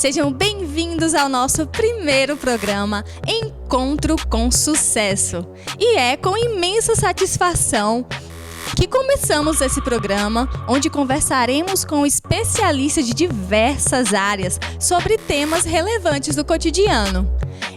Sejam bem-vindos ao nosso primeiro programa Encontro com Sucesso. E é com imensa satisfação que começamos esse programa, onde conversaremos com especialistas de diversas áreas sobre temas relevantes do cotidiano.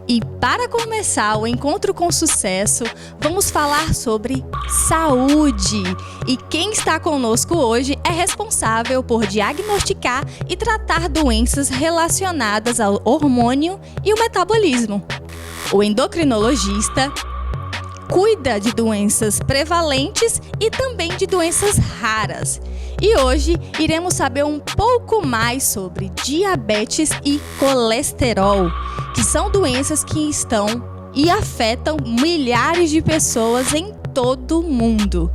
E para começar o Encontro com Sucesso, vamos falar sobre saúde. E quem está conosco hoje é responsável por diagnosticar e tratar doenças relacionadas ao hormônio e o metabolismo. O endocrinologista cuida de doenças prevalentes e também de doenças raras. E hoje iremos saber um pouco mais sobre diabetes e colesterol, que são doenças que estão e afetam milhares de pessoas em todo o mundo.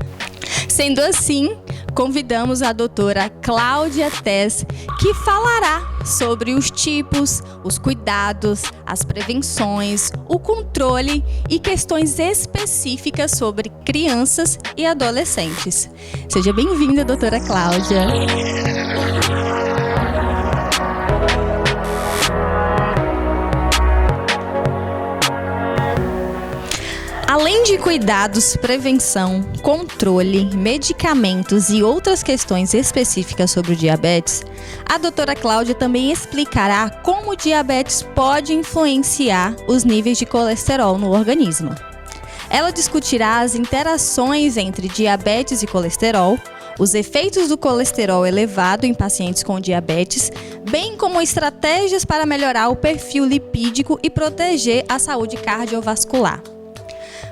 Sendo assim, convidamos a doutora Cláudia Tess, que falará sobre os tipos, os cuidados, as prevenções, o controle e questões específicas sobre crianças e adolescentes. Seja bem-vinda, doutora Cláudia. Além de cuidados, prevenção, controle, medicamentos e outras questões específicas sobre o diabetes, a doutora Cláudia também explicará como o diabetes pode influenciar os níveis de colesterol no organismo. Ela discutirá as interações entre diabetes e colesterol, os efeitos do colesterol elevado em pacientes com diabetes, bem como estratégias para melhorar o perfil lipídico e proteger a saúde cardiovascular.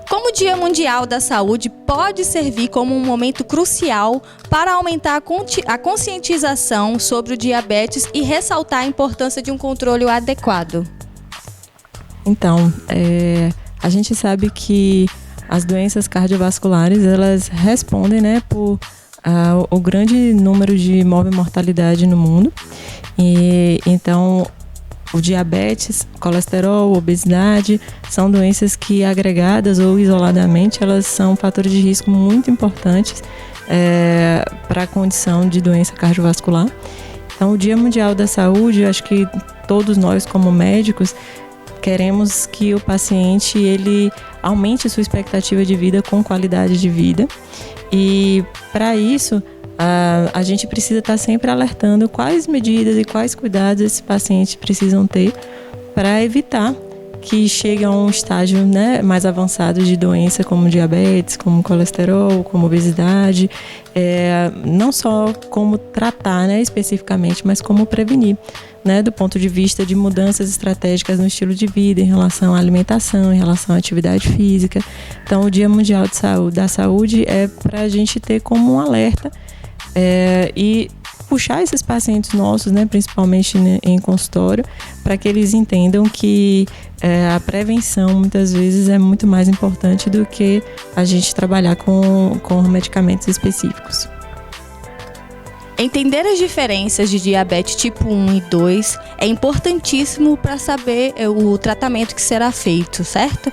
Como o Dia Mundial da Saúde pode servir como um momento crucial para aumentar a conscientização sobre o diabetes e ressaltar a importância de um controle adequado? Então, a gente sabe que as doenças cardiovasculares, elas respondem, por o grande número de mortalidade no mundo. E então, o diabetes, colesterol, obesidade são doenças que, agregadas ou isoladamente, elas são fatores de risco muito importantes para a condição de doença cardiovascular. Então, o Dia Mundial da Saúde, eu acho que todos nós, como médicos, queremos que o paciente ele aumente sua expectativa de vida com qualidade de vida. E, para isso, a gente precisa estar sempre alertando quais medidas e quais cuidados esses pacientes precisam ter para evitar que chegue a um estágio, mais avançado de doença como diabetes, como colesterol, como obesidade. Não só como tratar, especificamente, mas como prevenir, do ponto de vista de mudanças estratégicas no estilo de vida, em relação à alimentação, em relação à atividade física. Então, o Dia Mundial da Saúde é para a gente ter como um alerta e puxar esses pacientes nossos, principalmente em consultório, para que eles entendam que a prevenção muitas vezes é muito mais importante do que a gente trabalhar com medicamentos específicos. Entender as diferenças de diabetes tipo 1 e 2 é importantíssimo para saber o tratamento que será feito, certo?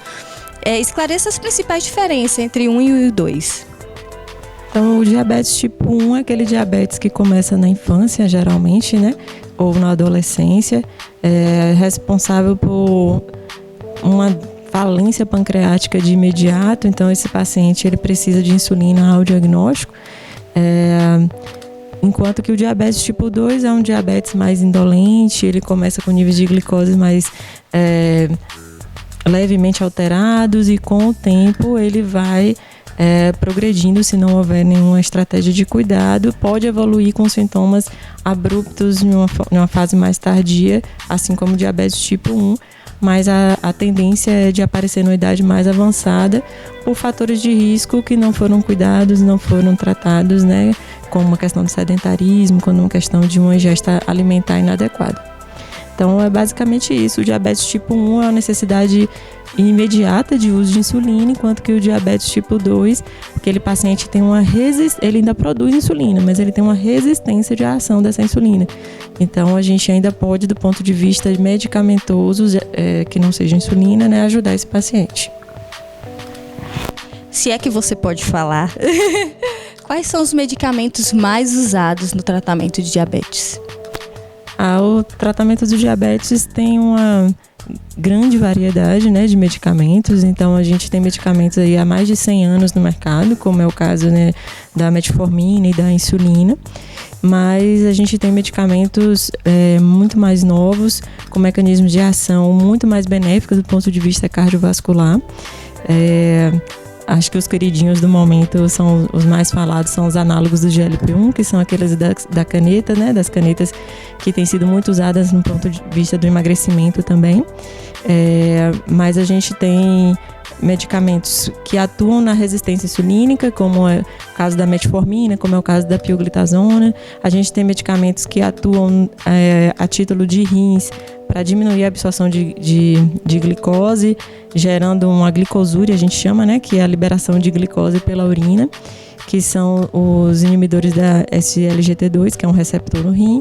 Esclareça as principais diferenças entre 1 e o 2. Então, o diabetes tipo 1 é aquele diabetes que começa na infância, geralmente, ou na adolescência, é responsável por uma falência pancreática de imediato. Então, esse paciente ele precisa de insulina ao diagnóstico. Enquanto que o diabetes tipo 2 é um diabetes mais indolente, ele começa com níveis de glicose mais levemente alterados e com o tempo ele vai progredindo, se não houver nenhuma estratégia de cuidado, pode evoluir com sintomas abruptos em uma fase mais tardia, assim como o diabetes tipo 1, mas a tendência é de aparecer numa idade mais avançada por fatores de risco que não foram cuidados, não foram tratados, como uma questão do sedentarismo, como uma questão de uma ingesta alimentar inadequada. Então, é basicamente isso. O diabetes tipo 1 é uma necessidade imediata de uso de insulina, enquanto que o diabetes tipo 2, aquele paciente tem ele ainda produz insulina, mas ele tem uma resistência de ação dessa insulina. Então, a gente ainda pode, do ponto de vista medicamentoso, que não seja insulina, ajudar esse paciente. Se é que você pode falar, quais são os medicamentos mais usados no tratamento de diabetes? O tratamento do diabetes tem uma grande variedade, né, de medicamentos. Então a gente tem medicamentos aí há mais de 100 anos no mercado, como é o caso, né, da metformina e da insulina. Mas a gente tem medicamentos muito mais novos, com mecanismos de ação muito mais benéficos do ponto de vista cardiovascular. Acho que os queridinhos do momento são os mais falados, são os análogos do GLP-1, que são aqueles da caneta, né, das canetas que têm sido muito usadas no ponto de vista do emagrecimento também. Mas a gente tem medicamentos que atuam na resistência insulínica, como é o caso da metformina, como é o caso da pioglitazona. A gente tem medicamentos que atuam a título de rins para diminuir a absorção de glicose, gerando uma glicosúria, a gente chama, né, que é a liberação de glicose pela urina, que são os inibidores da SGLT2, que é um receptor no rim.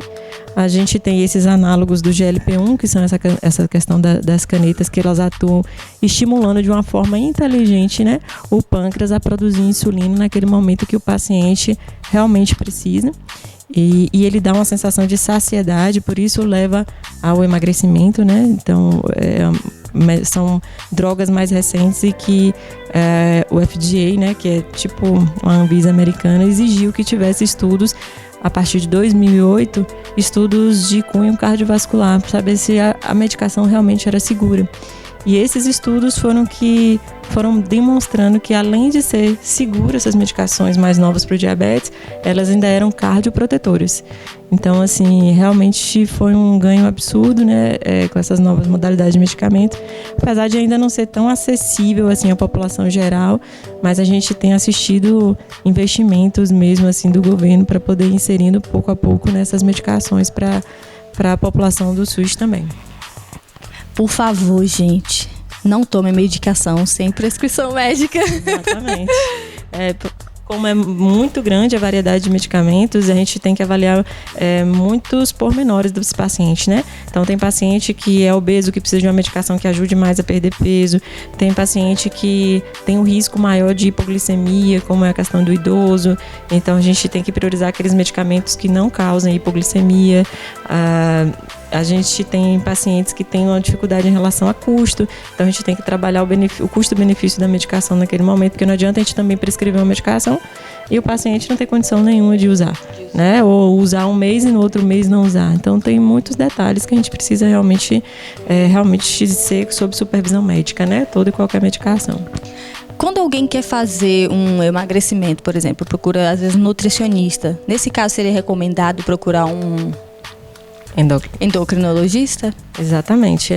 A gente tem esses análogos do GLP-1, que são essa questão das canetas, que elas atuam estimulando de uma forma inteligente, né, o pâncreas a produzir insulina naquele momento que o paciente realmente precisa. E ele dá uma sensação de saciedade, por isso leva ao emagrecimento, né? Então, são drogas mais recentes e que o FDA, né, que é tipo uma Anvisa americana, exigiu que tivesse estudos a partir de 2008, estudos de cunho cardiovascular, para saber se a medicação realmente era segura. E esses estudos foram demonstrando que, além de ser seguras essas medicações mais novas para o diabetes, elas ainda eram cardioprotetoras. Então, assim, realmente foi um ganho absurdo, né, com essas novas modalidades de medicamento, apesar de ainda não ser tão acessível assim à população geral, mas a gente tem assistido investimentos mesmo assim do governo para poder ir inserindo pouco a pouco nessas medicações para a população do SUS também. Por favor, gente, não tome medicação sem prescrição médica. Exatamente. Como é muito grande a variedade de medicamentos, a gente tem que avaliar muitos pormenores dos pacientes, né? Então, tem paciente que é obeso, que precisa de uma medicação que ajude mais a perder peso. Tem paciente que tem um risco maior de hipoglicemia, como é a questão do idoso. Então, a gente tem que priorizar aqueles medicamentos que não causam hipoglicemia. A gente tem pacientes que têm uma dificuldade em relação a custo, então a gente tem que trabalhar o custo-benefício da medicação naquele momento, porque não adianta a gente também prescrever uma medicação e o paciente não ter condição nenhuma de usar, né? Ou usar um mês e no outro mês não usar. Então tem muitos detalhes que a gente precisa realmente ser sob supervisão médica, né? Toda e qualquer medicação. Quando alguém quer fazer um emagrecimento, por exemplo, procura às vezes um nutricionista. Nesse caso seria recomendado procurar um endocrinologista? Exatamente.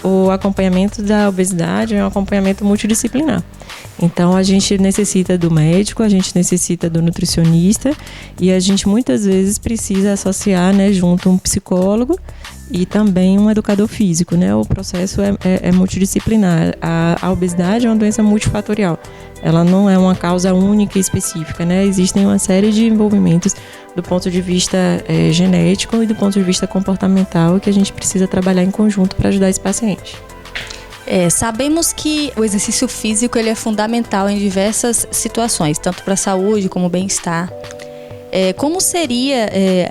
O acompanhamento da obesidade é um acompanhamento multidisciplinar. Então, a gente necessita do médico, a gente necessita do nutricionista e a gente muitas vezes precisa associar, né, junto um psicólogo e também um educador físico, né? O processo é multidisciplinar. A obesidade é uma doença multifatorial. Ela não é uma causa única e específica, né? Existem uma série de envolvimentos do ponto de vista genético e do ponto de vista comportamental que a gente precisa trabalhar em conjunto para ajudar esse paciente. Sabemos que o exercício físico ele é fundamental em diversas situações, tanto para a saúde como bem-estar. Como seria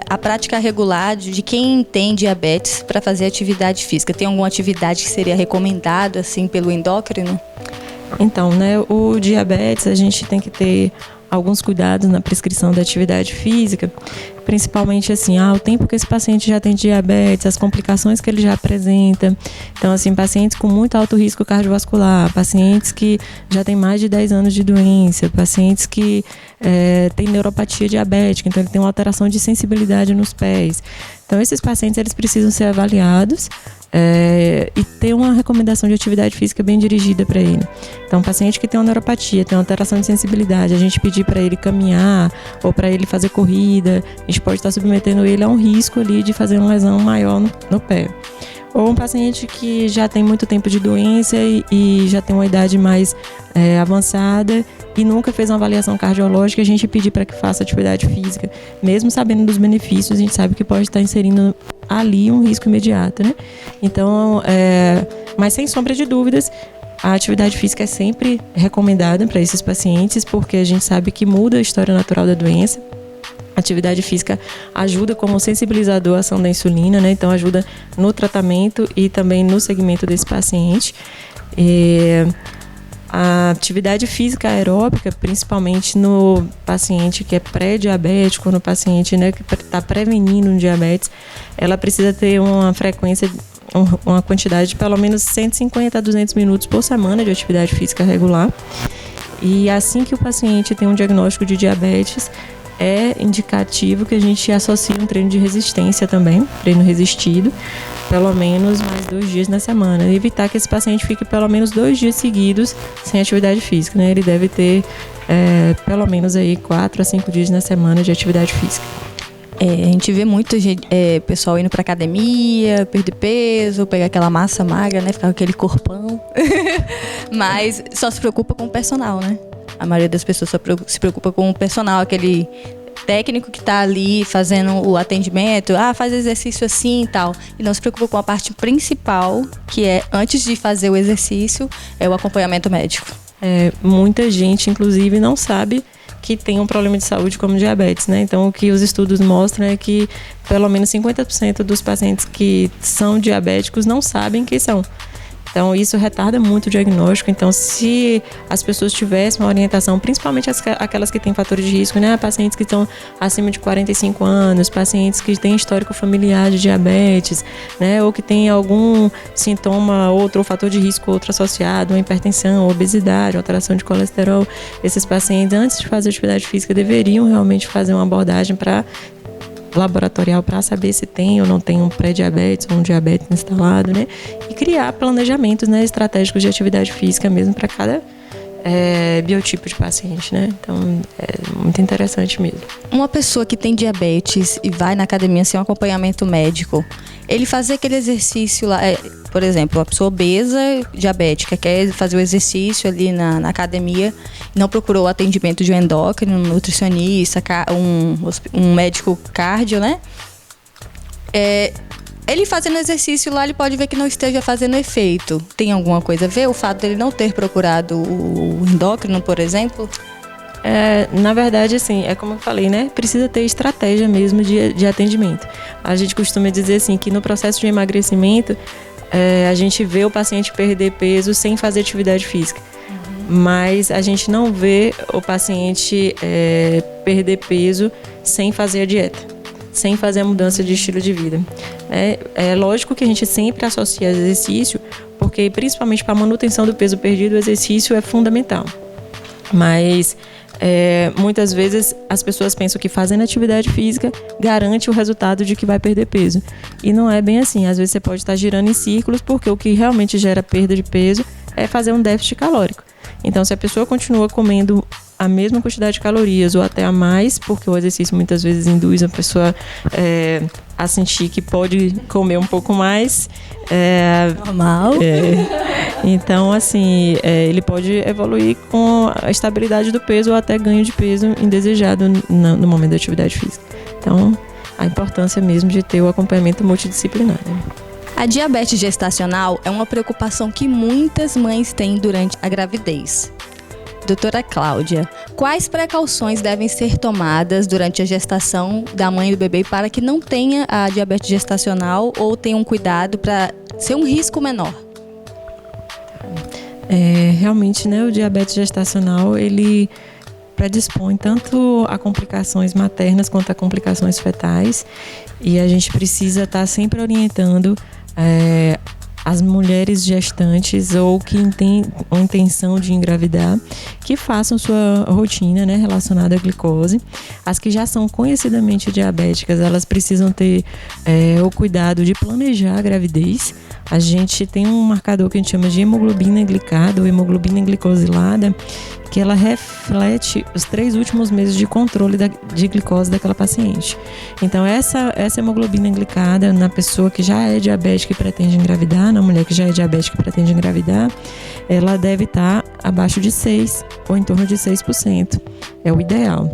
a prática regular de quem tem diabetes para fazer atividade física? Tem alguma atividade que seria recomendada assim, pelo endócrino? Então, né, o diabetes, a gente tem que ter alguns cuidados na prescrição da atividade física, principalmente assim, o tempo que esse paciente já tem diabetes, as complicações que ele já apresenta. Então, assim, pacientes com muito alto risco cardiovascular, pacientes que já têm mais de 10 anos de doença, pacientes que têm neuropatia diabética, então ele tem uma alteração de sensibilidade nos pés. Então, esses pacientes, eles precisam ser avaliados e ter uma recomendação de atividade física bem dirigida para ele. Então, um paciente que tem uma neuropatia, tem uma alteração de sensibilidade, a gente pedir para ele caminhar ou para ele fazer corrida, a gente pode estar submetendo ele a um risco ali de fazer uma lesão maior no pé. Ou um paciente que já tem muito tempo de doença e já tem uma idade mais avançada e nunca fez uma avaliação cardiológica, a gente pedir para que faça atividade física. Mesmo sabendo dos benefícios, a gente sabe que pode estar inserindo ali um risco imediato, né? Então, mas sem sombra de dúvidas, a atividade física é sempre recomendada para esses pacientes, porque a gente sabe que muda a história natural da doença. atividade física ajuda como sensibilizador à ação da insulina, né? Então ajuda no tratamento e também no segmento desse paciente. A atividade física aeróbica, principalmente no paciente que é pré-diabético, no paciente, né, que está prevenindo um diabetes, ela precisa ter uma frequência, uma quantidade de pelo menos 150 a 200 minutos por semana de atividade física regular. E assim que o paciente tem um diagnóstico de diabetes, é indicativo que a gente associe um treino de resistência também, treino resistido, pelo menos mais 2 dias na semana. E evitar que esse paciente fique pelo menos 2 dias seguidos sem atividade física, né? Ele deve ter pelo menos aí 4 a 5 dias na semana de atividade física. A gente vê muito pessoal indo pra academia, perder peso, pegar aquela massa magra, né? Ficar com aquele corpão. Mas só se preocupa com o personal, né? A maioria das pessoas só se preocupa com o personal, aquele técnico que está ali fazendo o atendimento, faz exercício assim e tal. E não se preocupa com a parte principal, que é, antes de fazer o exercício, é o acompanhamento médico. Muita gente, inclusive, não sabe que tem um problema de saúde como diabetes, né? Então, o que os estudos mostram é que pelo menos 50% dos pacientes que são diabéticos não sabem que são. Então, isso retarda muito o diagnóstico. Então, se as pessoas tivessem uma orientação, principalmente aquelas que têm fatores de risco, né? Pacientes que estão acima de 45 anos, pacientes que têm histórico familiar de diabetes, né? Ou que têm algum sintoma, outro fator de risco, outro associado, uma hipertensão, obesidade, alteração de colesterol. Esses pacientes, antes de fazer atividade física, deveriam realmente fazer uma abordagem laboratorial para saber se tem ou não tem um pré-diabetes ou um diabetes instalado, né? E criar planejamentos, né, estratégicos de atividade física mesmo para cada biotipo de paciente, né? Então, é muito interessante mesmo. Uma pessoa que tem diabetes e vai na academia sem um acompanhamento médico, ele fazer aquele exercício lá, por exemplo, uma pessoa obesa, diabética, quer fazer o exercício ali na academia, não procurou o atendimento de um endócrino, um nutricionista, um médico cardio, né? Ele fazendo exercício lá, ele pode ver que não esteja fazendo efeito. Tem alguma coisa a ver? O fato dele não ter procurado o endócrino, por exemplo? Na verdade, assim, é como eu falei, né? Precisa ter estratégia mesmo de atendimento. A gente costuma dizer assim, que no processo de emagrecimento, a gente vê o paciente perder peso sem fazer atividade física. Mas a gente não vê o paciente perder peso sem fazer a dieta, sem fazer a mudança de estilo de vida. É lógico que a gente sempre associa exercício, porque principalmente para a manutenção do peso perdido, o exercício é fundamental. Mas muitas vezes as pessoas pensam que fazendo atividade física garante o resultado de que vai perder peso. E não é bem assim. Às vezes você pode estar girando em círculos, porque o que realmente gera perda de peso é fazer um déficit calórico. Então, se a pessoa continua comendo a mesma quantidade de calorias ou até a mais, porque o exercício muitas vezes induz a pessoa a sentir que pode comer um pouco mais. Normal. Então, assim, ele pode evoluir com a estabilidade do peso ou até ganho de peso indesejado no momento da atividade física. Então, a importância mesmo de ter o acompanhamento multidisciplinar, né? A diabetes gestacional é uma preocupação que muitas mães têm durante a gravidez. Doutora Cláudia, quais precauções devem ser tomadas durante a gestação da mãe e do bebê para que não tenha a diabetes gestacional ou tenha um cuidado para ser um risco menor? Realmente, né, o diabetes gestacional, ele predispõe tanto a complicações maternas quanto a complicações fetais, e a gente precisa estar sempre orientando as mulheres gestantes ou que têm a intenção de engravidar, que façam sua rotina, né, relacionada à glicose. As que já são conhecidamente diabéticas, elas precisam ter o cuidado de planejar a gravidez. A gente tem um marcador que a gente chama de hemoglobina glicada ou hemoglobina glicosilada, que ela reflete os 3 últimos meses de controle de glicose daquela paciente. Então, essa hemoglobina glicada na pessoa que já é diabética e pretende engravidar, na mulher que já é diabética e pretende engravidar, ela deve estar abaixo de 6 ou em torno de 6%. É o ideal.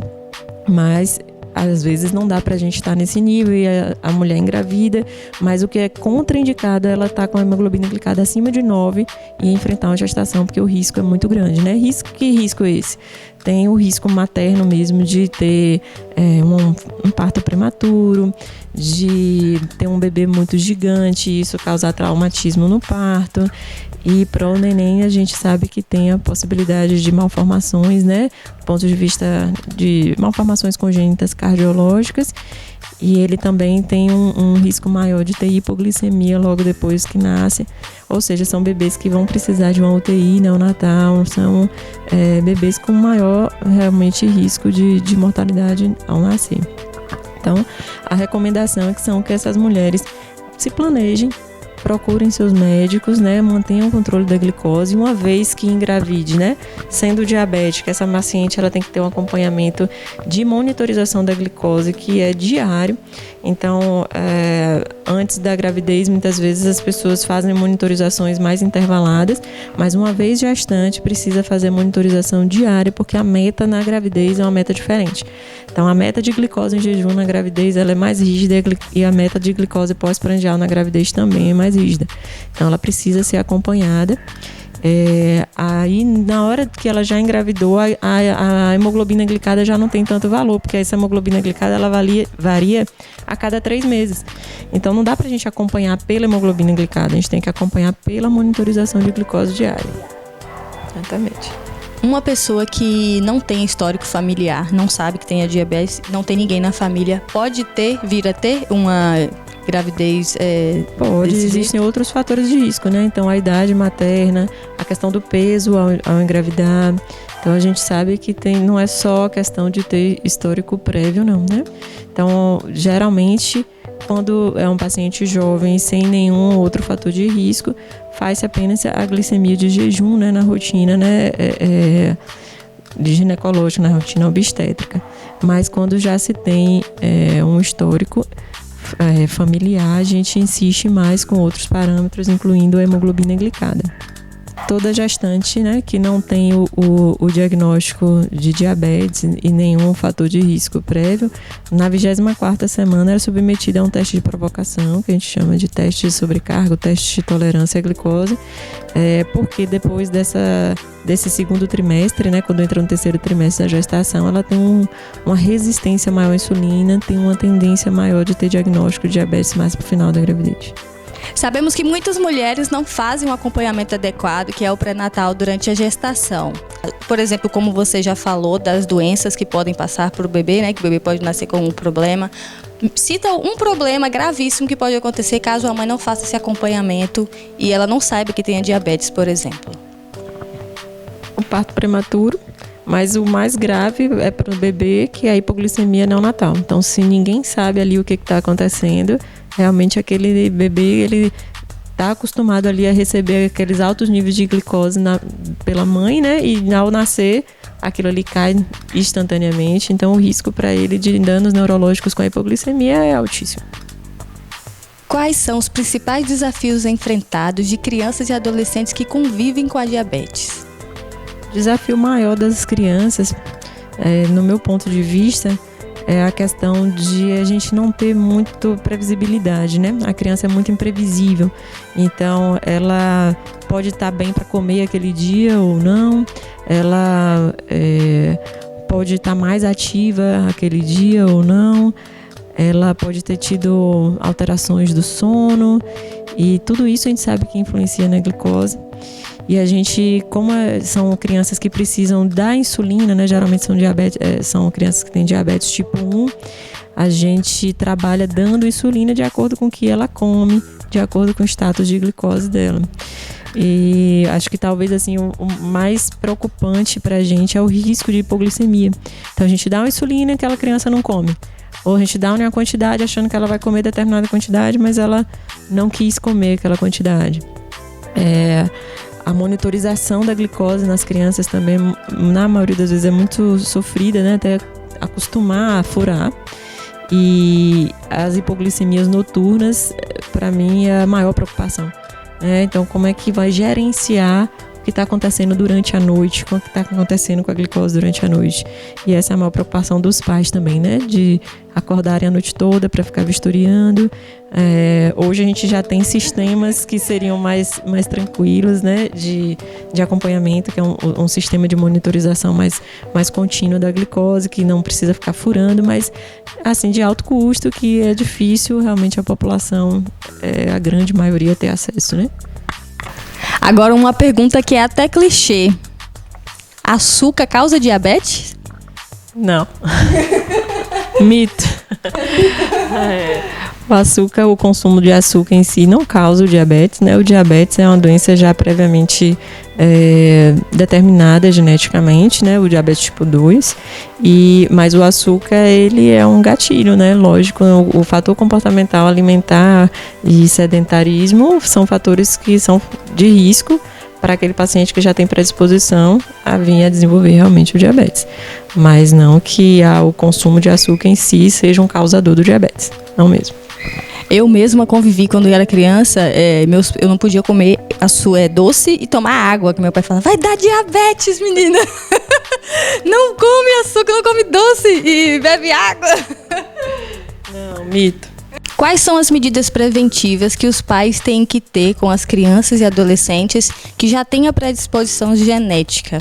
Mas às vezes não dá pra gente estar nesse nível e a mulher engravida, mas o que é contraindicado é ela estar com a hemoglobina glicada acima de 9 e enfrentar uma gestação, porque o risco é muito grande, né? Que risco é esse? tem o risco materno mesmo de ter um parto prematuro, de ter um bebê muito gigante, isso causar traumatismo no parto. E para o neném a gente sabe que tem a possibilidade de malformações, né? Do ponto de vista de malformações congênitas cardiológicas. E ele também tem um risco maior de ter hipoglicemia logo depois que nasce. Ou seja, são bebês que vão precisar de uma UTI neonatal, são bebês com maior realmente risco de mortalidade ao nascer. Então, a recomendação é que essas mulheres se planejem, procurem seus médicos, né, mantenham o controle da glicose. Uma vez que engravide, né, sendo diabética, essa paciente ela tem que ter um acompanhamento de monitorização da glicose que é diário. Então, antes da gravidez, muitas vezes as pessoas fazem monitorizações mais intervaladas, mas uma vez gestante precisa fazer monitorização diária, porque a meta na gravidez é uma meta diferente. Então, a meta de glicose em jejum na gravidez ela é mais rígida e a meta de glicose pós-prandial na gravidez também é mais rígida. Então, ela precisa ser acompanhada. Aí, na hora que ela já engravidou, a hemoglobina glicada já não tem tanto valor, porque essa hemoglobina glicada ela varia a cada 3 meses. Então, não dá pra gente acompanhar pela hemoglobina glicada, a gente tem que acompanhar pela monitorização de glicose diária. Exatamente. Uma pessoa que não tem histórico familiar, não sabe que tem a diabetes, não tem ninguém na família, pode vir a ter uma gravidez? Pode, existem outros fatores de risco, né? Então, a idade materna, a questão do peso ao engravidar. Então, a gente sabe que não é só a questão de ter histórico prévio, não, né? Então, geralmente, quando é um paciente jovem, sem nenhum outro fator de risco, faz-se apenas a glicemia de jejum, né, na rotina, né, de ginecológico, na rotina obstétrica. Mas quando já se tem um histórico familiar, a gente insiste mais com outros parâmetros, incluindo a hemoglobina glicada. Toda gestante, né, que não tem o diagnóstico de diabetes e nenhum fator de risco prévio, na 24ª semana era submetida a um teste de provocação, que a gente chama de teste de sobrecarga, o teste de tolerância à glicose, porque depois desse segundo trimestre, né, quando entra no terceiro trimestre da gestação, ela tem uma resistência maior à insulina, tem uma tendência maior de ter diagnóstico de diabetes mais para o final da gravidez. Sabemos que muitas mulheres não fazem um acompanhamento adequado, que é o pré-natal, durante a gestação. Por exemplo, como você já falou, das doenças que podem passar para o bebê, né? Que o bebê pode nascer com um problema. Cita um problema gravíssimo que pode acontecer caso a mãe não faça esse acompanhamento e ela não saiba que tenha diabetes, por exemplo. O parto prematuro, mas o mais grave é para o bebê, que é a hipoglicemia neonatal. Então, se ninguém sabe ali o que está acontecendo, realmente aquele bebê, ele está acostumado ali a receber aqueles altos níveis de glicose pela mãe, né? E ao nascer, aquilo ali cai instantaneamente. Então, o risco para ele de danos neurológicos com a hipoglicemia é altíssimo. Quais são os principais desafios enfrentados de crianças e adolescentes que convivem com a diabetes? O desafio maior das crianças, no meu ponto de vista, é a questão de a gente não ter muito previsibilidade, né? A criança é muito imprevisível, então ela pode estar bem para comer aquele dia ou não, ela pode estar mais ativa aquele dia ou não, ela pode ter tido alterações do sono, e tudo isso a gente sabe que influencia na glicose. E a gente, como são crianças que precisam da insulina, né? Geralmente são crianças que têm diabetes tipo 1, a gente trabalha dando insulina de acordo com o que ela come, de acordo com o status de glicose dela. E acho que talvez assim, o mais preocupante pra gente é o risco de hipoglicemia. Então a gente dá uma insulina que aquela criança não come. Ou a gente dá uma quantidade achando que ela vai comer determinada quantidade, mas ela não quis comer aquela quantidade. A monitorização da glicose nas crianças também, na maioria das vezes, é muito sofrida, né? Até acostumar a furar. E as hipoglicemias noturnas, para mim, é a maior preocupação. Então, como é que vai gerenciar que está acontecendo durante a noite, o que está acontecendo com a glicose durante a noite. E essa é a maior preocupação dos pais também, né? De acordarem a noite toda para ficar vistoriando. Hoje a gente já tem sistemas que seriam mais tranquilos, né? De acompanhamento, que é um sistema de monitorização mais contínuo da glicose, que não precisa ficar furando, mas assim, de alto custo, que é difícil realmente a população, a grande maioria, ter acesso, né? Agora uma pergunta que é até clichê. Açúcar causa diabetes? Não. Mito. O açúcar, o consumo de açúcar em si não causa o diabetes, né? O diabetes é uma doença já previamente determinada geneticamente, né? O diabetes tipo 2. Mas o açúcar, ele é um gatilho, né? Lógico, o fator comportamental, alimentar e sedentarismo são fatores que são de risco para aquele paciente que já tem predisposição a vir a desenvolver realmente o diabetes. Mas não que o consumo de açúcar em si seja um causador do diabetes, não mesmo. Eu mesma convivi quando eu era criança, eu não podia comer doce e tomar água, que meu pai falava, vai dar diabetes, menina. Não come açúcar, não come doce e bebe água. Não, mito. Quais são as medidas preventivas que os pais têm que ter com as crianças e adolescentes que já têm a predisposição genética?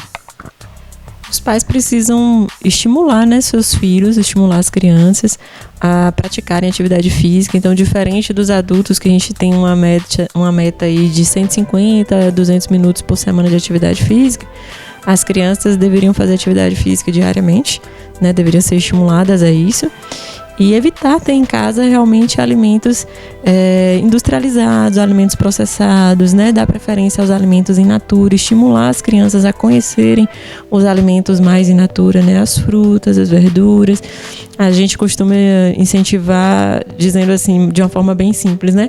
Os pais precisam estimular, né, seus filhos, estimular as crianças a praticarem atividade física. Então, diferente dos adultos, que a gente tem uma meta aí de 150 a 200 minutos por semana de atividade física, as crianças deveriam fazer atividade física diariamente, né, deveriam ser estimuladas a isso. E evitar ter em casa realmente alimentos industrializados, alimentos processados, né? Dar preferência aos alimentos in natura, estimular as crianças a conhecerem os alimentos mais in natura, né? As frutas, as verduras. A gente costuma incentivar, dizendo assim, de uma forma bem simples, né?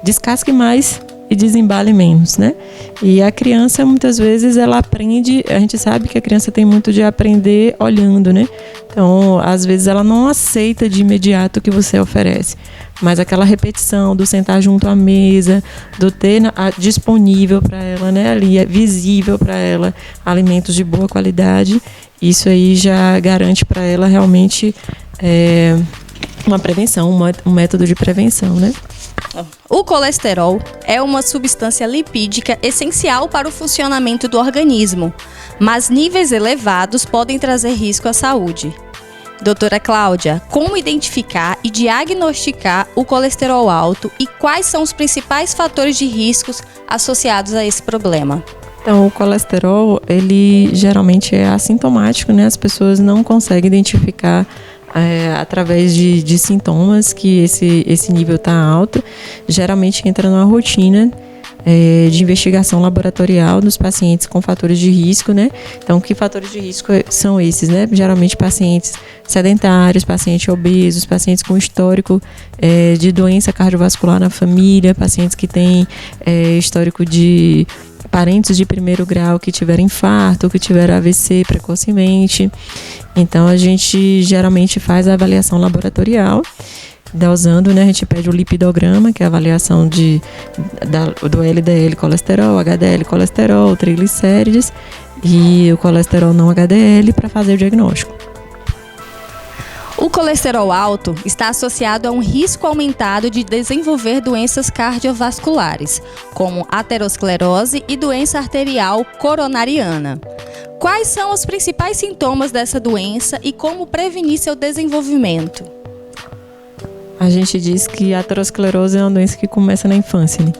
Descasque mais e desembale menos, né? E a criança, muitas vezes, ela aprende, a gente sabe que a criança tem muito de aprender olhando, né? Então, às vezes, ela não aceita de imediato o que você oferece, mas aquela repetição do sentar junto à mesa, do ter disponível para ela, né? Ali, visível para ela, alimentos de boa qualidade, isso aí já garante para ela realmente uma prevenção, um método de prevenção, né? O colesterol é uma substância lipídica essencial para o funcionamento do organismo, mas níveis elevados podem trazer risco à saúde. Doutora Cláudia, como identificar e diagnosticar o colesterol alto e quais são os principais fatores de riscos associados a esse problema? Então, o colesterol, ele geralmente é assintomático, né? As pessoas não conseguem identificar através de sintomas que esse nível está alto. Geralmente entra numa rotina de investigação laboratorial nos pacientes com fatores de risco, né? Então, que fatores de risco são esses, né? Geralmente pacientes sedentários, pacientes obesos, pacientes com histórico de doença cardiovascular na família, pacientes que têm histórico de parentes de primeiro grau que tiveram infarto, que tiveram AVC precocemente. Então, a gente geralmente faz a avaliação laboratorial, usando, né, a gente pede o lipidograma, que é a avaliação do LDL colesterol, HDL colesterol, triglicérides e o colesterol não HDL para fazer o diagnóstico. O colesterol alto está associado a um risco aumentado de desenvolver doenças cardiovasculares, como aterosclerose e doença arterial coronariana. Quais são os principais sintomas dessa doença e como prevenir seu desenvolvimento? A gente diz que a aterosclerose é uma doença que começa na infância, né?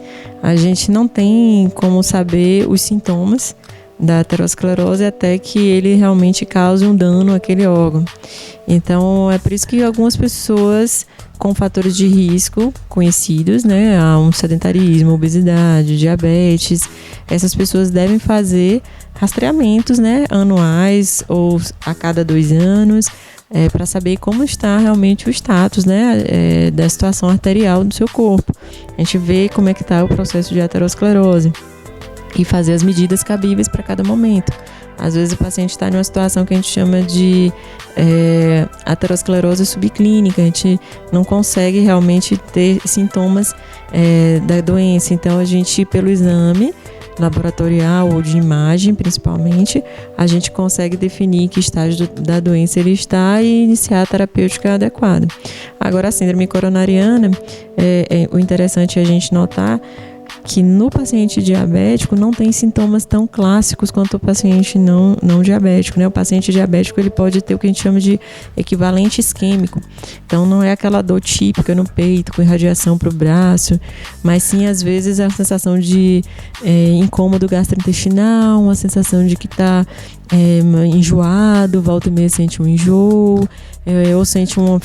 A gente não tem como saber os sintomas da aterosclerose até que ele realmente cause um dano àquele órgão. Então, é por isso que algumas pessoas com fatores de risco conhecidos, né, há um sedentarismo, obesidade, diabetes, essas pessoas devem fazer rastreamentos, né, anuais ou a cada 2 anos, para saber como está realmente o status, né, da situação arterial do seu corpo. A gente vê como é que está o processo de aterosclerose e fazer as medidas cabíveis para cada momento. Às vezes o paciente está em uma situação que a gente chama de aterosclerose subclínica, a gente não consegue realmente ter sintomas da doença. Então, a gente, pelo exame, laboratorial ou de imagem, principalmente, a gente consegue definir que estágio da doença ele está e iniciar a terapêutica adequada. Agora, a síndrome coronariana, o interessante é a gente notar que no paciente diabético não tem sintomas tão clássicos quanto o paciente não diabético, né? O paciente diabético ele pode ter o que a gente chama de equivalente isquêmico. Então não é aquela dor típica no peito com irradiação para o braço, mas sim às vezes a sensação de incômodo gastrointestinal, uma sensação de que está enjoado, volta e meia sente um enjoo, ou sente uma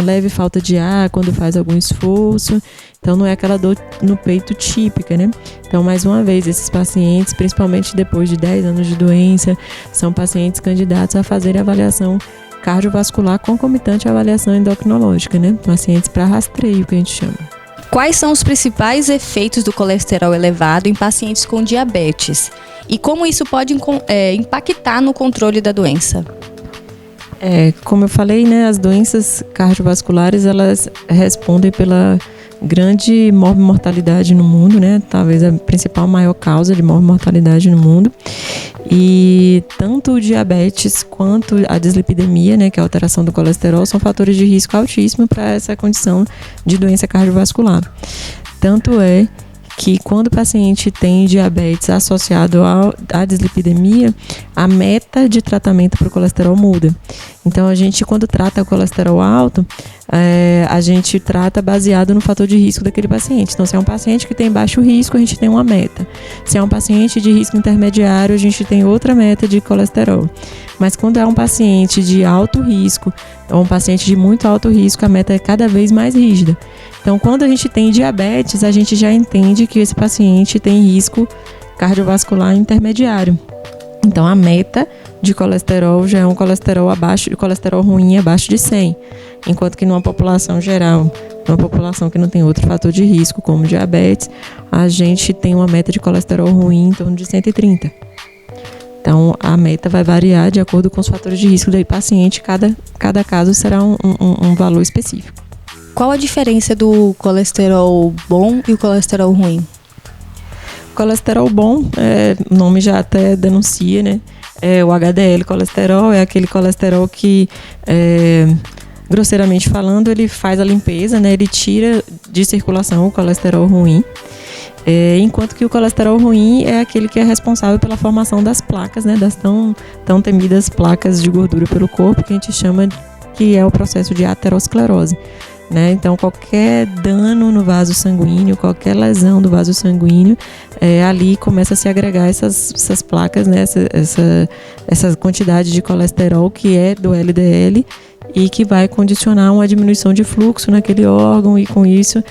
leve falta de ar quando faz algum esforço. Então não é aquela dor no peito típica, né? Então, mais uma vez, esses pacientes, principalmente depois de 10 anos de doença, são pacientes candidatos a fazer avaliação cardiovascular concomitante à avaliação endocrinológica, né? Pacientes para rastreio, que a gente chama. Quais são os principais efeitos do colesterol elevado em pacientes com diabetes? E como isso pode impactar no controle da doença? Como eu falei, né, as doenças cardiovasculares, elas respondem pela grande morbimortalidade no mundo, né? Talvez a principal maior causa de morbimortalidade no mundo. E tanto o diabetes quanto a dislipidemia, né, que é a alteração do colesterol, são fatores de risco altíssimo para essa condição de doença cardiovascular. Tanto é que quando o paciente tem diabetes associado à dislipidemia, a meta de tratamento para o colesterol muda. Então, a gente, quando trata o colesterol alto, a gente trata baseado no fator de risco daquele paciente. Então, se é um paciente que tem baixo risco, a gente tem uma meta. Se é um paciente de risco intermediário, a gente tem outra meta de colesterol. Mas quando é um paciente de alto risco, ou um paciente de muito alto risco, a meta é cada vez mais rígida. Então, quando a gente tem diabetes, a gente já entende que esse paciente tem risco cardiovascular intermediário. Então, a meta de colesterol já é um colesterol ruim abaixo de 100. Enquanto que numa população geral, numa população que não tem outro fator de risco, como diabetes, a gente tem uma meta de colesterol ruim em torno de 130. Então, a meta vai variar de acordo com os fatores de risco do paciente. Cada caso será um valor específico. Qual a diferença do colesterol bom e o colesterol ruim? O colesterol bom, o nome já até denuncia, né? O HDL colesterol é aquele colesterol que, grosseiramente falando, ele faz a limpeza, né? Ele tira de circulação o colesterol ruim. Enquanto que o colesterol ruim é aquele que é responsável pela formação das placas, né? Das tão temidas placas de gordura pelo corpo, que a gente chama que é o processo de aterosclerose. Né? Então, qualquer dano no vaso sanguíneo, qualquer lesão do vaso sanguíneo, ali começa a se agregar essas placas, né? essa quantidade de colesterol que é do LDL e que vai condicionar uma diminuição de fluxo naquele órgão, e com isso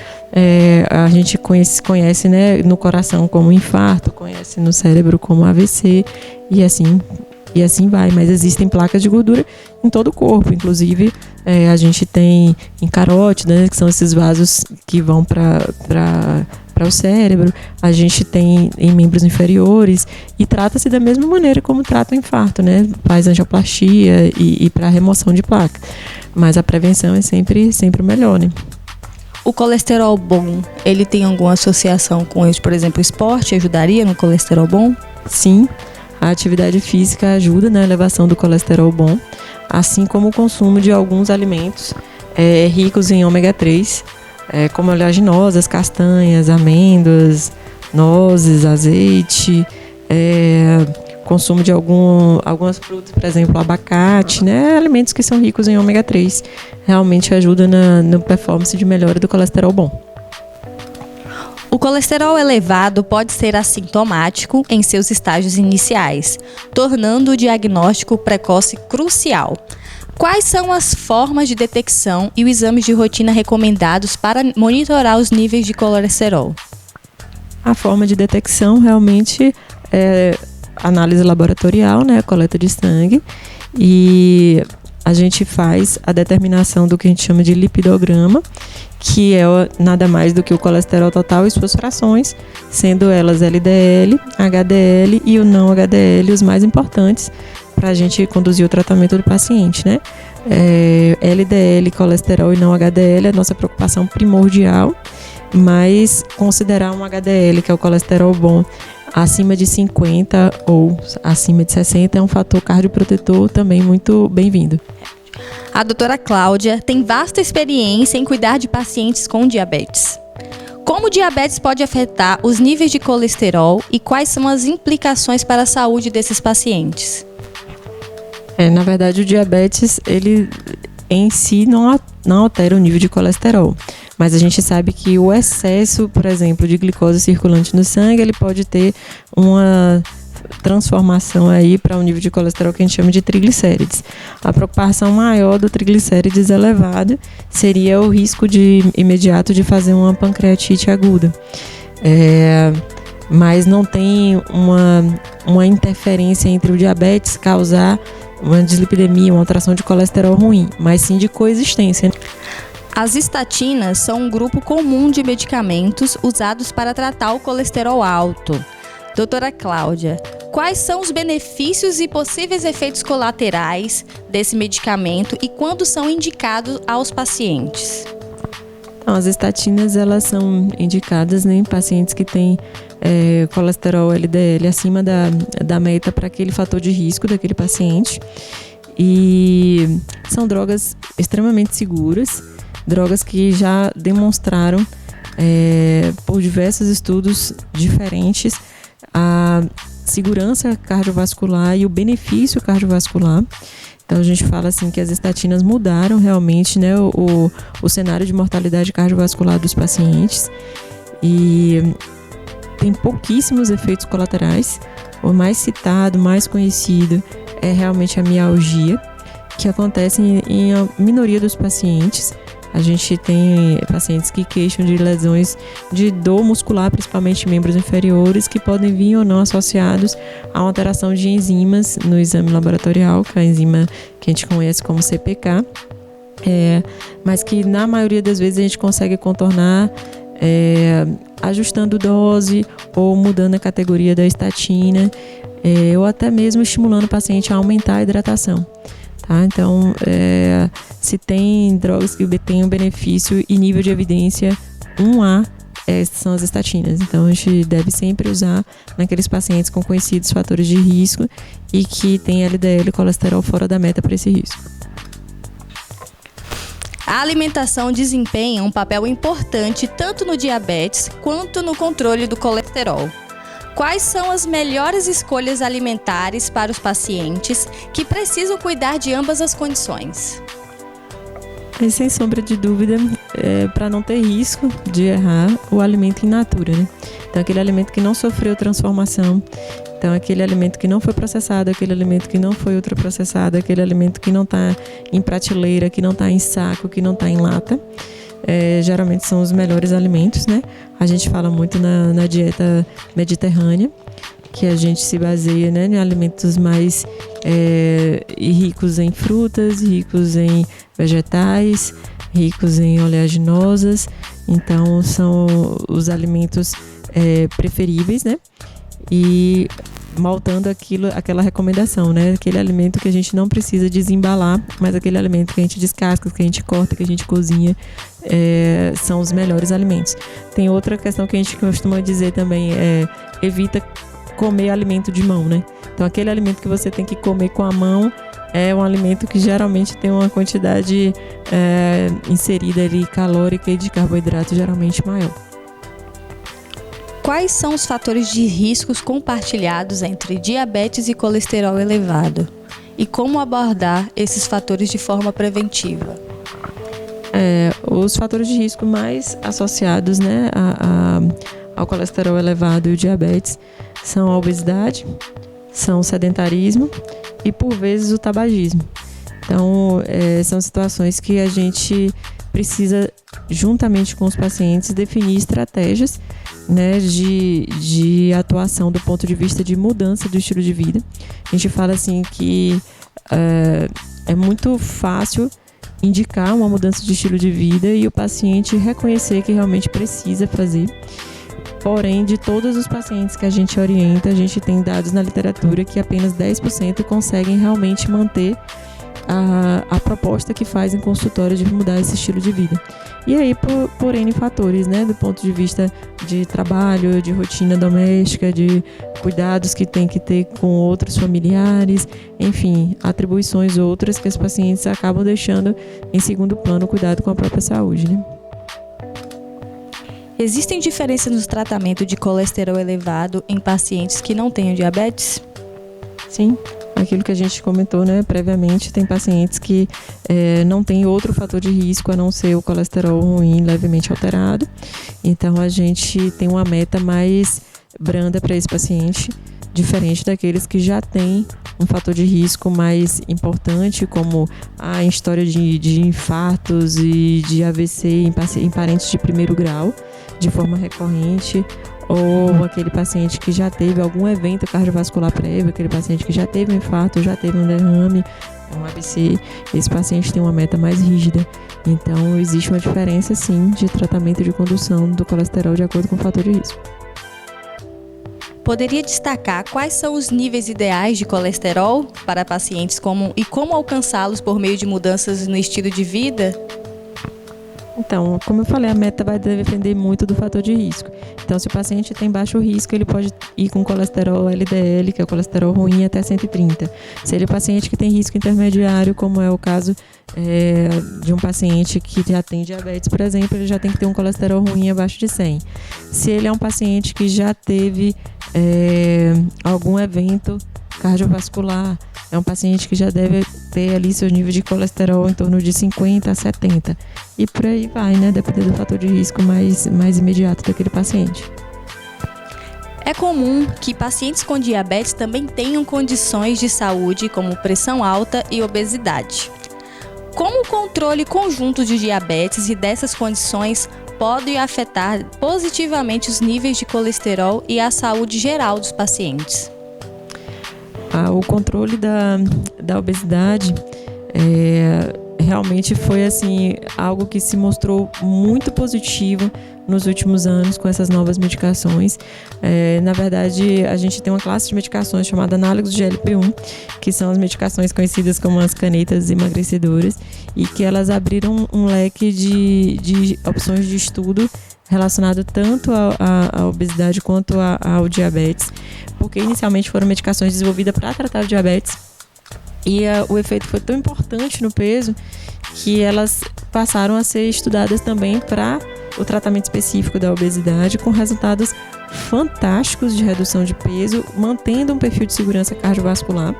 a gente conhece, né, no coração como infarto, conhece no cérebro como AVC e assim vai. Mas existem placas de gordura em todo o corpo, inclusive a gente tem em carótida, né, que são esses vasos que vão para o cérebro, a gente tem em membros inferiores, e trata-se da mesma maneira como trata o infarto, né? Faz angioplastia e para remoção de placa, mas a prevenção é sempre o melhor, né? O colesterol bom, ele tem alguma associação com, por exemplo, o esporte ajudaria no colesterol bom? Sim. A atividade física ajuda na elevação do colesterol bom, assim como o consumo de alguns alimentos ricos em ômega 3, como oleaginosas, castanhas, amêndoas, nozes, azeite, consumo de algumas frutas, por exemplo, abacate, né? Alimentos que são ricos em ômega 3 realmente ajudam na performance de melhora do colesterol bom. O colesterol elevado pode ser assintomático em seus estágios iniciais, tornando o diagnóstico precoce crucial. Quais são as formas de detecção e os exames de rotina recomendados para monitorar os níveis de colesterol? A forma de detecção realmente é análise laboratorial, né, coleta de sangue, e a gente faz a determinação do que a gente chama de lipidograma, que é nada mais do que o colesterol total e suas frações, sendo elas LDL, HDL e o não HDL os mais importantes para a gente conduzir o tratamento do paciente, né? LDL, colesterol e não HDL é a nossa preocupação primordial, mas considerar um HDL, que é o colesterol bom, acima de 50 ou acima de 60 é um fator cardioprotetor também muito bem-vindo. A doutora Cláudia tem vasta experiência em cuidar de pacientes com diabetes. Como o diabetes pode afetar os níveis de colesterol e quais são as implicações para a saúde desses pacientes? Na verdade, o diabetes, ele em si não altera o nível de colesterol. Mas a gente sabe que o excesso, por exemplo, de glicose circulante no sangue, ele pode ter uma transformação aí para um nível de colesterol que a gente chama de triglicérides. A preocupação maior do triglicérides elevado seria o risco imediato de fazer uma pancreatite aguda. Mas não tem uma interferência entre o diabetes causar uma dislipidemia, uma alteração de colesterol ruim, mas sim de coexistência. As estatinas são um grupo comum de medicamentos usados para tratar o colesterol alto. Doutora Cláudia, quais são os benefícios e possíveis efeitos colaterais desse medicamento e quando são indicados aos pacientes? Então, as estatinas, elas são indicadas em pacientes que têm colesterol LDL acima da meta para aquele fator de risco daquele paciente. E são drogas extremamente seguras, drogas que já demonstraram por diversos estudos diferentes a segurança cardiovascular e o benefício cardiovascular. Então a gente fala assim que as estatinas mudaram realmente, né, o cenário de mortalidade cardiovascular dos pacientes e tem pouquíssimos efeitos colaterais. O mais citado, mais conhecido é realmente a mialgia, que acontece em a minoria dos pacientes. A gente tem pacientes que queixam de lesões de dor muscular, principalmente membros inferiores, que podem vir ou não associados a uma alteração de enzimas no exame laboratorial, que é a enzima que a gente conhece como CPK, mas que na maioria das vezes a gente consegue contornar ajustando dose ou mudando a categoria da estatina, ou até mesmo estimulando o paciente a aumentar a hidratação. Tá? Então, se tem drogas que têm um benefício e nível de evidência 1A, são as estatinas. Então, a gente deve sempre usar naqueles pacientes com conhecidos fatores de risco e que tem LDL e colesterol fora da meta para esse risco. A alimentação desempenha um papel importante tanto no diabetes quanto no controle do colesterol. Quais são as melhores escolhas alimentares para os pacientes que precisam cuidar de ambas as condições? Sem sombra de dúvida, para não ter risco de errar, o alimento in natura, né? Então, aquele alimento que não sofreu transformação, então aquele alimento que não foi processado, aquele alimento que não foi ultraprocessado, aquele alimento que não está em prateleira, que não está em saco, que não está em lata. Geralmente são os melhores alimentos, né? A gente fala muito na dieta mediterrânea, que a gente se baseia, né, em alimentos mais ricos em frutas, ricos em vegetais, ricos em oleaginosas. Então, são os alimentos preferíveis, né? E maltando aquela recomendação, né? Aquele alimento que a gente não precisa desembalar, mas aquele alimento que a gente descasca, que a gente corta, que a gente cozinha, são os melhores alimentos. Tem outra questão que a gente costuma dizer também, evita comer alimento de mão, né? Então, aquele alimento que você tem que comer com a mão é um alimento que geralmente tem uma quantidade inserida ali calórica e de carboidrato geralmente maior. Quais são os fatores de riscos compartilhados entre diabetes e colesterol elevado? E como abordar esses fatores de forma preventiva? Os fatores de risco mais associados, né, ao colesterol elevado e o diabetes são a obesidade, são o sedentarismo e, por vezes, o tabagismo. Então, são situações que a gente precisa, juntamente com os pacientes, definir estratégias, né, de atuação do ponto de vista de mudança do estilo de vida. A gente fala assim que é muito fácil indicar uma mudança de estilo de vida e o paciente reconhecer que realmente precisa fazer. Porém, de todos os pacientes que a gente orienta, a gente tem dados na literatura que apenas 10% conseguem realmente manter a proposta que faz em consultório de mudar esse estilo de vida. E aí, por N fatores, né? Do ponto de vista de trabalho, de rotina doméstica, de cuidados que tem que ter com outros familiares, enfim, atribuições outras que os pacientes acabam deixando em segundo plano o cuidado com a própria saúde, né? Existem diferenças no tratamento de colesterol elevado em pacientes que não tenham diabetes? Sim, aquilo que a gente comentou, né, previamente, tem pacientes que não tem outro fator de risco a não ser o colesterol ruim levemente alterado. Então, a gente tem uma meta mais branda para esse paciente, diferente daqueles que já têm um fator de risco mais importante, como a história de infartos e de AVC em parentes de primeiro grau, de forma recorrente, ou aquele paciente que já teve algum evento cardiovascular prévio, aquele paciente que já teve um infarto, já teve um derrame, um AVC, esse paciente tem uma meta mais rígida. Então, existe uma diferença, sim, de tratamento de condução do colesterol de acordo com o fator de risco. Poderia destacar quais são os níveis ideais de colesterol para pacientes e como alcançá-los por meio de mudanças no estilo de vida? Então, como eu falei, a meta vai depender muito do fator de risco. Então, se o paciente tem baixo risco, ele pode ir com colesterol LDL, que é o colesterol ruim, até 130. Se ele é um paciente que tem risco intermediário, como é o caso de um paciente que já tem diabetes, por exemplo, ele já tem que ter um colesterol ruim abaixo de 100. Se ele é um paciente que já teve algum evento cardiovascular, é um paciente que já deve ter ali seu nível de colesterol em torno de 50 a 70. E por aí vai, né? Dependendo do fator de risco mais imediato daquele paciente. É comum que pacientes com diabetes também tenham condições de saúde como pressão alta e obesidade. Como o controle conjunto de diabetes e dessas condições pode afetar positivamente os níveis de colesterol e a saúde geral dos pacientes? O controle da obesidade realmente foi assim, algo que se mostrou muito positivo nos últimos anos com essas novas medicações. Na verdade, a gente tem uma classe de medicações chamada análogos de GLP-1, que são as medicações conhecidas como as canetas emagrecedoras, e que elas abriram um leque de opções de estudo relacionado tanto à obesidade quanto ao diabetes, porque inicialmente foram medicações desenvolvidas para tratar o diabetes, e o efeito foi tão importante no peso que elas passaram a ser estudadas também para o tratamento específico da obesidade, com resultados fantásticos de redução de peso, mantendo um perfil de segurança cardiovascular.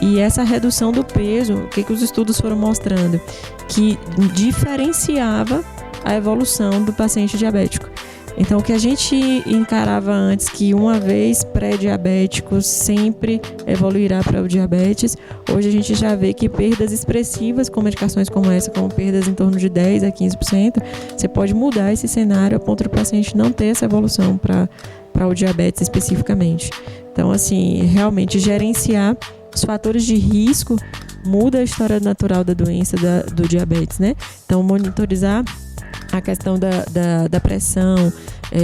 E essa redução do peso, o que os estudos foram mostrando? Que diferenciava a evolução do paciente diabético. Então, o que a gente encarava antes, que uma vez pré-diabético sempre evoluirá para o diabetes, hoje a gente já vê que perdas expressivas com medicações como essa, como perdas em torno de 10% a 15%, você pode mudar esse cenário a ponto do paciente não ter essa evolução para o diabetes especificamente. Então, assim, realmente gerenciar os fatores de risco muda a história natural da doença do diabetes, né? Então, monitorizar a questão da pressão,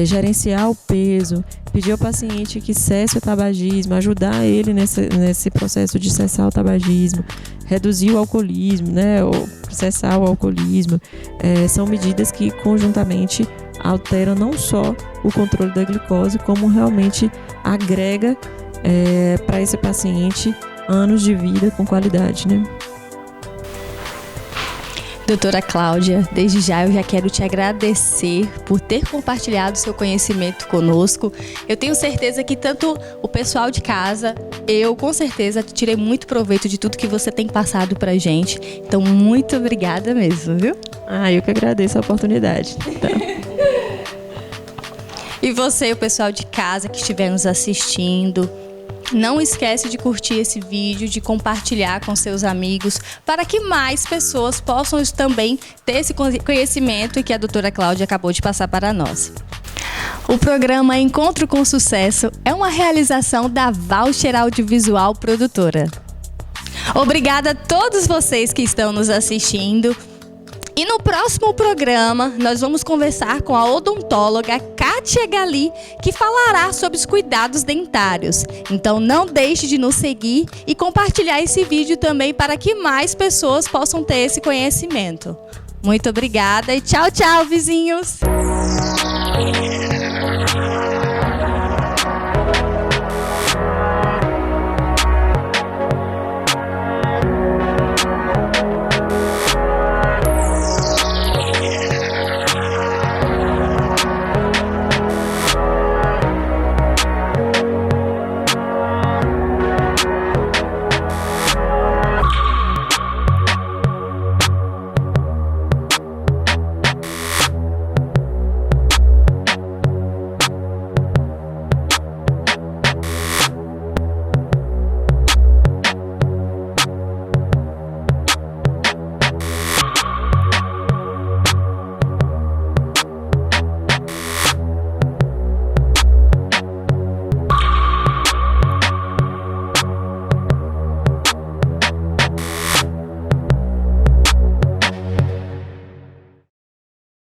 gerenciar o peso, pedir ao paciente que cesse o tabagismo, ajudar ele nesse processo de cessar o tabagismo, reduzir o alcoolismo, né, ou cessar o alcoolismo, são medidas que conjuntamente alteram não só o controle da glicose, como realmente agrega para esse paciente anos de vida com qualidade, né? Doutora Cláudia, desde já eu já quero te agradecer por ter compartilhado seu conhecimento conosco. Eu tenho certeza que tanto o pessoal de casa, eu com certeza tirei muito proveito de tudo que você tem passado pra gente. Então, muito obrigada mesmo, viu? Eu que agradeço a oportunidade. Tá. E você, o pessoal de casa que estiver nos assistindo, não esquece de curtir esse vídeo, de compartilhar com seus amigos, para que mais pessoas possam também ter esse conhecimento que a doutora Cláudia acabou de passar para nós. O programa Encontro com Sucesso é uma realização da Voucher Audiovisual Produtora. Obrigada a todos vocês que estão nos assistindo. E no próximo programa, nós vamos conversar com a odontóloga Kátia Gali, que falará sobre os cuidados dentários. Então não deixe de nos seguir e compartilhar esse vídeo também para que mais pessoas possam ter esse conhecimento. Muito obrigada e tchau, tchau, vizinhos!